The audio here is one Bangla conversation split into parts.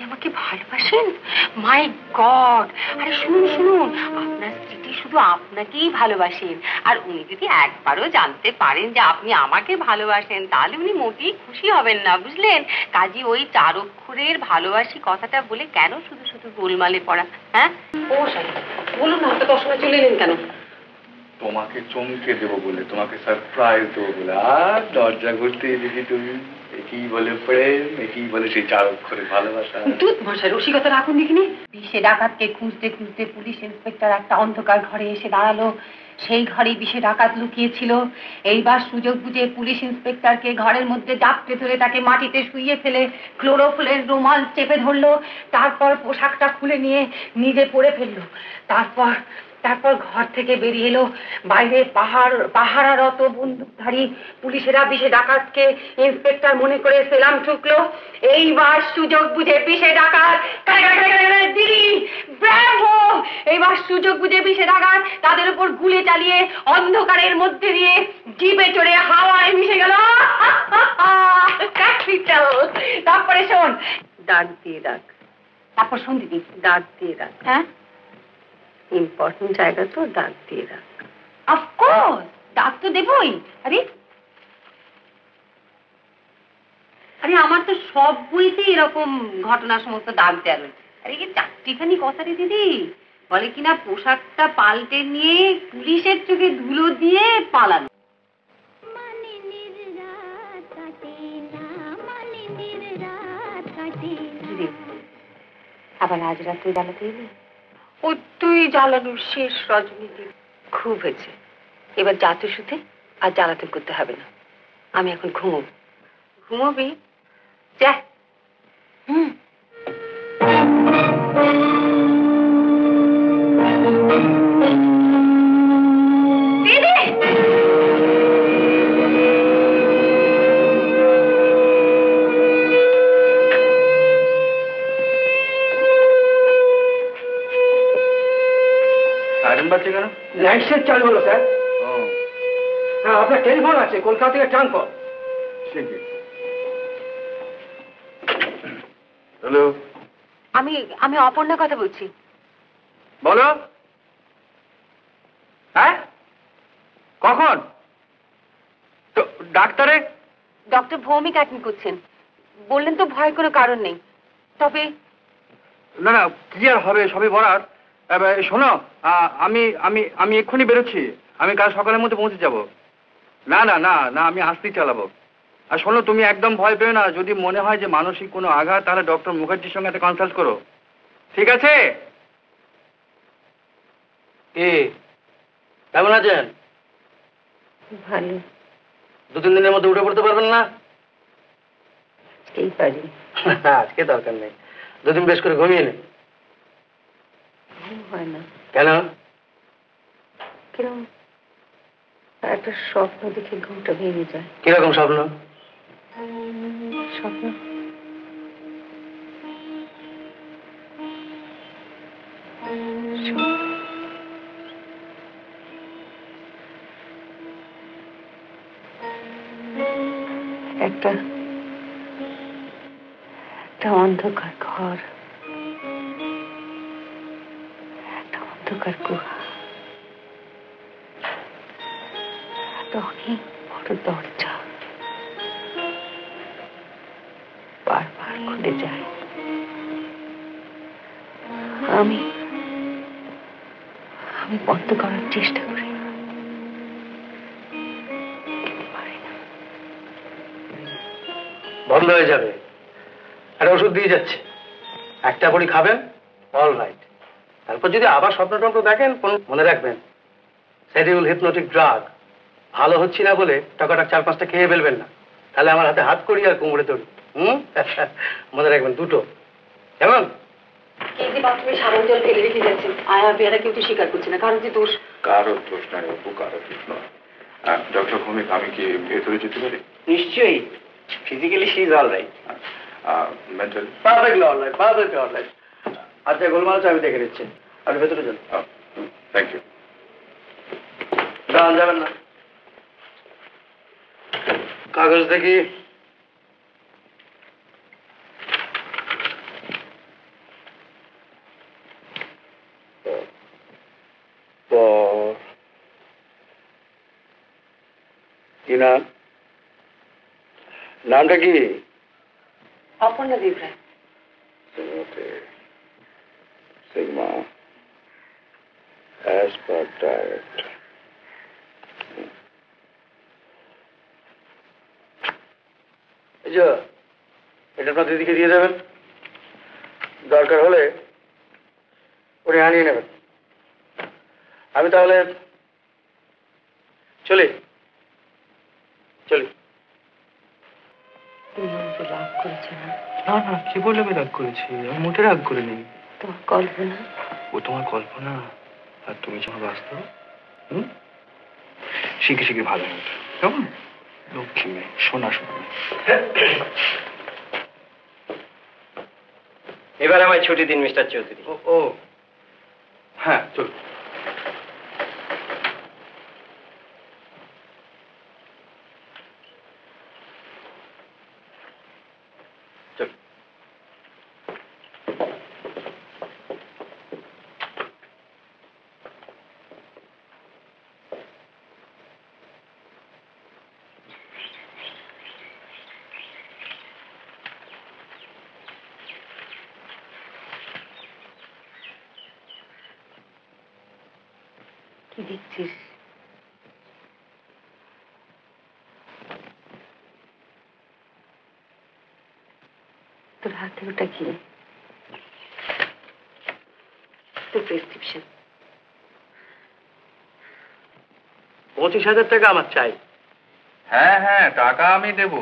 আমাকে ভালোবাসেন? মাই গড! আরে শুনুন শুনুন, আপনার স্ত্রী শুধু আপনাকেই ভালোবাসেন, আর উনি যদি একবারও জানতে পারেন যে আপনি আমাকে ভালোবাসেন, তাহলে উনি মোটেই খুশি হবেন না, বুঝলেন? কাজী ওই 4 অক্ষরের ভালোবাসি কথাটা বলে কেন শুধু শুধু গোলমালে পড়া? হ্যাঁ ও সাহেব, বলুন না, হঠাৎ অসময় চলে এলেন কেন? তোমাকে চমকে দেবো বলে, তোমাকে সারপ্রাইজ দেবো বলে। আর দরজা ঘুরতে দেখি তুমি একই বলে প্রেম, একই বলে সেই 4 অক্ষরের ভালোবাসা। দুধ মশাই, রসিকতা রাখুন দেখিনি। বিষে ডাকাতকে খুঁজতে খুঁজতে পুলিশ ইন্সপেক্টর একটা অন্ধকার ঘরে এসে দাঁড়ালো। সেই ঘরে বিষে ডাকাত লুকিয়েছিল। এইবার সুযোগ বুঝে পুলিশ ইন্সপেক্টরকে ঘরের মধ্যে জাপটে ধরে তাকে মাটিতে শুইয়ে ফেলে ক্লোরোফুলের রুমাল চেপে ধরলো। তারপর পোশাকটা খুলে নিয়ে নিজে পরে ফেললো। তারপর ঘর থেকে বেরিয়ে এলো। বাইরে পাহারারত বন্দুকধারী পুলিশেরা বিষে ডাকাতকে ইন্সপেক্টর মনে করে সেলাম ঠুকলো। এইবার সুযোগ বুঝে বিষে ডাকাত এইবার সুযোগ বুঝে বিষে ডাকাত তাদের উপর গুলি চালিয়ে অন্ধকারের মধ্যে দিয়ে জিপে চড়ে হাওয়ায় মিশে গেল। তারপরে শোন, ডাক দিয়ে ডাক। তারপর শোন দিদি, ডাক দিয়ে ডাক। হ্যাঁ, ইম্পর্টেন্ট জায়গা তো, ডাক দিয়ে রাখ। অফকোর্স, ডাক তো দেবই। আরে আরে আমার তো সব বইতে এরকম ঘটনা সমস্ত ডাক দেওয়া রয়েছে। আরে কি 4টিখানি কথা রে দিদি, বলে কিনা পোশাকটা পাল্টে নিয়ে পুলিশের চোখে ধুলো দিয়ে পালানো। আবার আজ রাত্রে জ্বালাতে এলি? ও তুই জ্বালানোর শেষ রজনীতি। খুব হয়েছে, এবার যাতে শুতে আর জ্বালাতে করতে হবে না। আমি এখন ঘুমোবো। ঘুমোবি? যা। নাইট শিফট চালু হলো স্যার। হ্যাঁ, আপনার টেলিফোন আছে, কলকাতা থেকে ট্রাঙ্ক কল। হ্যালো, আমি অপর্ণা কথা বলছি। বলো। হ্যাঁ, কখন? তো ডাক্তারে? ডক্টর ভৌমিক অ্যাডমিট করছেন, বললেন তো ভয় কোনো কারণ নেই। তবে না না, ক্লিয়ার হবে সবই বলার। শোনো, আমি আমি আমি এক্ষুনি বেরোচ্ছি। আমি কাল সকালের মধ্যে পৌঁছে যাব। না না না না, আমি আসতেই চালাবো। আর শোনো, তুমি একদম ভয় পেও না। যদি মনে হয় যে মানসিক কোনো আঘাত, তাহলে ডক্টর মুখার্জির সঙ্গে একটা কনসাল্ট করো, ঠিক আছে? কেমন আছেন? ভালো। 2-3 দিনের মধ্যে উঠে পড়তে পারবেন না? এই পারি। আজকে দরকার নেই, 2 দিন বেশ করে ঘুমিয়ে নেই। হয় না। কেন? কিরকম একটা স্বপ্ন দেখে ঘুমটা ভেঙে যায়। কিরকম স্বপ্ন? স্বপ্ন একটা অন্ধকার ঘর, একটা অন্ধকার গুহা, একটা অনেক বড় দরজা বারবার খুলে যায়। আমি বন্ধ করার চেষ্টা করি, বন্ধ হয়ে যাবে। একটা ওষুধ দিয়ে যাচ্ছে, একটা করে খাবেন, অল রাইট। তারপর যদি আবার স্বপ্ন টপ্ন দেখেন, মনে রাখবেন সেডিউল হিপনোটিক ড্রাগ। ভালো হচ্ছি না বলে টাকাটাক 4-5টা খেয়ে ফেলবেন না, তাহলে আমার হাতে হাত করি আর কোমরে ধরি। মনে রাখবেন, 2টো। কেমন? বাথরুমে সাবান জল ফেলে রেখে যাচ্ছেন, আয়া বেয়ারা কেউ তো স্বীকার করছে না। কারো যে দোষ? কারো দোষ নাই বাবু, কারো দোষ নয়। ডক্টর ভৌমিক, আমি কি ভেতরে যেতে পারি? নিশ্চয়ই। Physically she is all right. Mentally? Perfectly all right, perfectly all right. আচ্ছা, গোলমাল আমি দেখে নিচ্ছি, আপনি ভেতরে যান। Thank you. দাঁড়ান, যাবেন না। কাগজ দেখি। মতিনা, নামটা কি? Aparna Debray. Sigma, as per diet. এটা আপনার দিদিকে দিয়ে দেবেন, দরকার হলে উনি আনিয়ে নেবেন। আমি তাহলে চলি। তুমি আমাকে রাগ করেছো না? না না, কি বলে আমি রাগ করেছি? আমি মোটে রাগ করে নেই। তোমার কল্পনা। ও তোমার কল্পনা, আর তুমি যখন বাস্তব। শিখে শিখে ভালো মতো, কেমন? লক্ষ্মী মেয়ে, সোনা সোনা। এবার আমায় ছুটি দিন মিস্টার চৌধুরী। ও হ্যাঁ, চল। কি দেখছিস? তোর হাতে ওটা কি? তোর প্রেসক্রিপশন। 25,000 টাকা আমার চাই। হ্যাঁ হ্যাঁ, টাকা আমি দেব।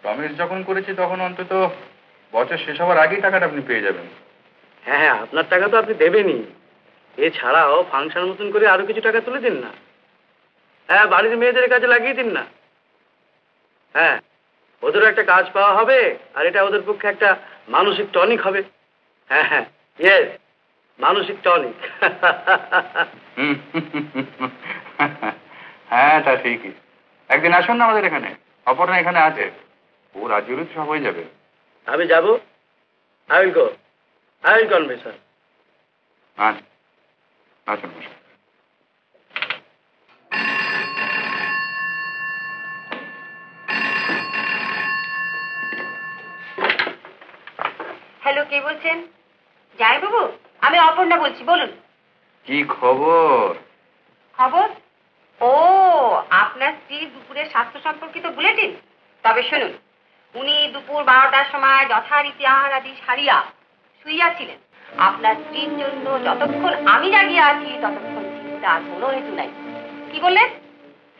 প্রমিস যখন করেছি তখন অন্তত বছর শেষ হওয়ার আগেই টাকাটা আপনি পেয়ে যাবেন। হ্যাঁ হ্যাঁ, আপনার টাকা তো আপনি দেবেনই, এছাড়াও ফাংশন মতন করে আরো কিছু টাকা তুলে দিন না। হ্যাঁ, বাড়ির মেয়েদের কাজে লাগিয়ে দিন না। হ্যাঁ, ওদেরও একটা কাজ পাওয়া হবে, আর এটা ওদের পক্ষে একটা মানসিক টনিক হবে। হ্যাঁ হ্যাঁ, ইয়েস, মানসিক টনিক। হ্যাঁ, তা ঠিকই। একদিন আসুন না আমাদের এখানে, অপর্ণা এখানে আছে, ও রাজি হলে সব হয়ে যাবে। আমি যাবো, I will go, I will convey sir. আচ্ছা, আসুন আসুন। হ্যালো, কে বলছেন? জয় বাবু, আমি অপর্ণা বলছি, বলুন। কি খবর? খবর? ও, আপনার স্ত্রী দুপুরের স্বাস্থ্য সম্পর্কিত বুলেটিন? তবে শুনুন, উনি দুপুর 12টার সময় যথারীতি আহার আদি সারিয়া শুইয়াছিলেন। আপনার স্ত্রীর জন্য যতক্ষণ আমি জাগিয়ে আছি ততক্ষণ চিন্তার কোনো হেতু নাই। কি বললেন?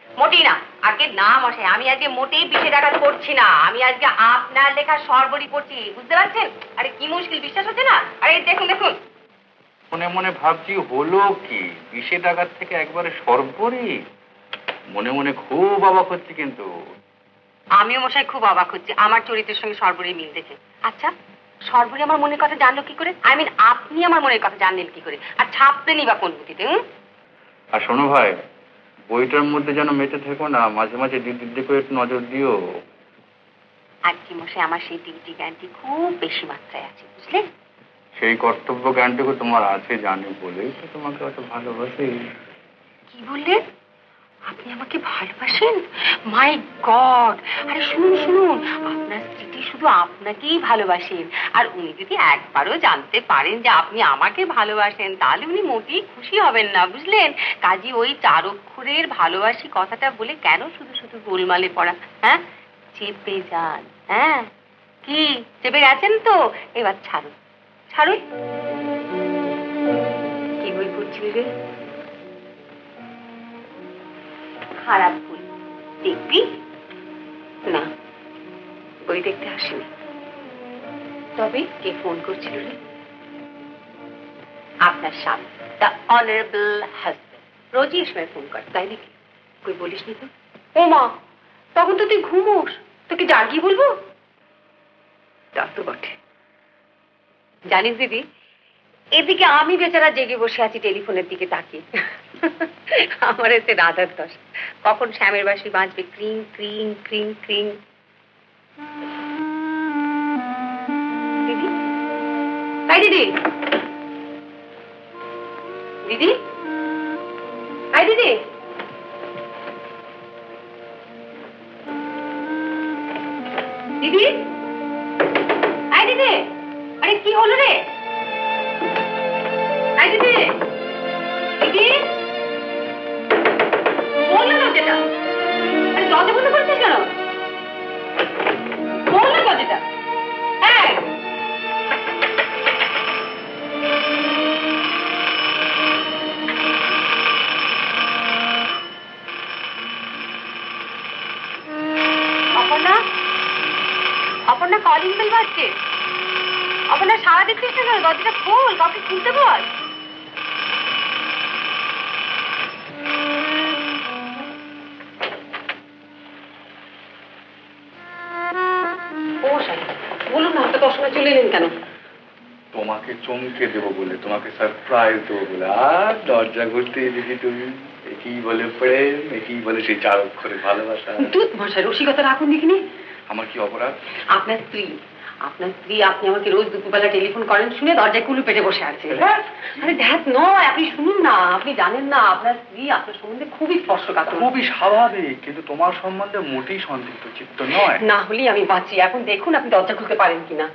মোটেই না। আগে না মশাই, আমি আজকে মোটেই পিছিয়ে ডাকাত করছি না। আমি আজকে আপনার লেখা সর্বরি পড়ছি, বুঝতে পারছেন? আরে কি মুশকিল, বিশ্বাস হচ্ছে না? আরে দেখুন দেখুন। মনে মনে ভাবছি হলো কি, 20 টাকার থেকে একবারে সর্বরি। মনে মনে খুব অবাক হচ্ছে কিন্তু। আমিও মশাই খুব অবাক হচ্ছি আমার চরিত্রের সঙ্গে সর্বরী মিল দেখে। আচ্ছা, সর্বরী আমার মনের কথা জানলো কি করে? আই মিন, আপনি আমার মনের কথা জানলেন কি করে? আর ছাপতেনই বা কোন গতিতে? আর শোনো ভাই, বইটার মধ্যে যেন মেতে থেকো না, মাঝে মাঝে দিদি করে একটু নজর দিও। আর কি মশাই, আমার সেই ডিগ্রি জ্ঞানটি খুব বেশি মাত্রায় আছে, বুঝলেন? সেই কর্তব্য জ্ঞানটুকু তোমার আছে জানি বলেই তো তোমাকে অত ভালোবাসি। কি বললেন? আপনি আমাকে ভালোবাসেন? মাই গড! আরে শুনুন শুনুন, আপনার স্ত্রী শুধু আপনাকেই ভালোবাসেন, আর উনি যদি একবারও জানতে পারেন যে আপনি আমাকে ভালোবাসেন তাহলে উনি মোটেই খুশি হবেন না, বুঝলেন? কাজী ওই 4 অক্ষরের ভালোবাসি কথাটা বলে কেন শুধু শুধু গোলমালে পড়া? হ্যাঁ, চেপে যান। হ্যাঁ, কি চেপে গেছেন তো? এবার ছাড়ুন ছাড়ুন। কি বই পড়ছিলি রে? খারাপ বই দেখবি না? বই দেখতে আসেনি। তবে কে ফোন করছিল রে? আপনার স্বামী, দ্য অনারেবল হাজবেন্ড। রোজই এ সময় ফোন করে, তাই নাকি? কই বলিস নি তো? ও মা, তখন তো তুই ঘুমোস, তোকে জাগিয়ে বলবো? তা তো বটে। জানিস দিদি, এদিকে আমি বেচারা জেগে বসে আছি টেলিফোনের দিকে তাকিয়ে। আমার এতে রাধার দশ, কখন শ্যামের বাঁশি বাজবে ক্রিং ক্রিং ক্রিং ক্রিং। দিদি, তাই দিদি, দিদি, তাই দিদি, হলো রে? এই দিদি, দিদি, বললো দরজাটা। আরে দরজা বন্ধ করছিস কেন? বললো দরজাটা। এই, অপর্ণা, অপর্ণা কলিং বেল বাজছে। অপর্ণা সারা দিচ্ছিস না কেন? দরজাটা খোল, কাউকে খুলতে বল। ও মশাই, বলুন না, হঠাৎ অসময় চলে এলেন কেন? তোমাকে চমকে দেবো বলে, তোমাকে সারপ্রাইজ দেবো বলে, আর দরজা ঘুরতেই দেখি তুমি। একই বলে প্রেম, একই বলে সেই 4 অক্ষরের ভালোবাসা। দুধ মশাই, রসিকতা রাখুন দেখিনি। আমার কি অপরাধ? আপনার স্ত্রী, আপনি আমাকে রোজ দুপুরবেলা টেলিফোন করেন শুনে দরজায় কুলু পেটে বসে আছে। আরে ধ্যাত নয়, আপনি শুনুন না। আপনি জানেন না, আপনার স্ত্রী আপনার সম্বন্ধে খুবই স্পর্শকাতর। খুবই স্বাভাবিক, কিন্তু তোমার সম্বন্ধে মোটেই সন্দিগ্ধ চিত্ত নয়। না হলেই আমি বাঁচি। এখন দেখুন আপনি দরজা খুলতে পারেন কিনা।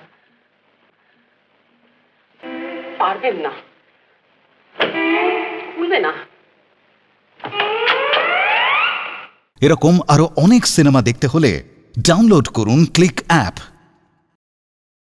পারবেন না, খুলবে না। এরকম আরো অনেক সিনেমা দেখতে হলে ডাউনলোড করুন ক্লিক অ্যাপ।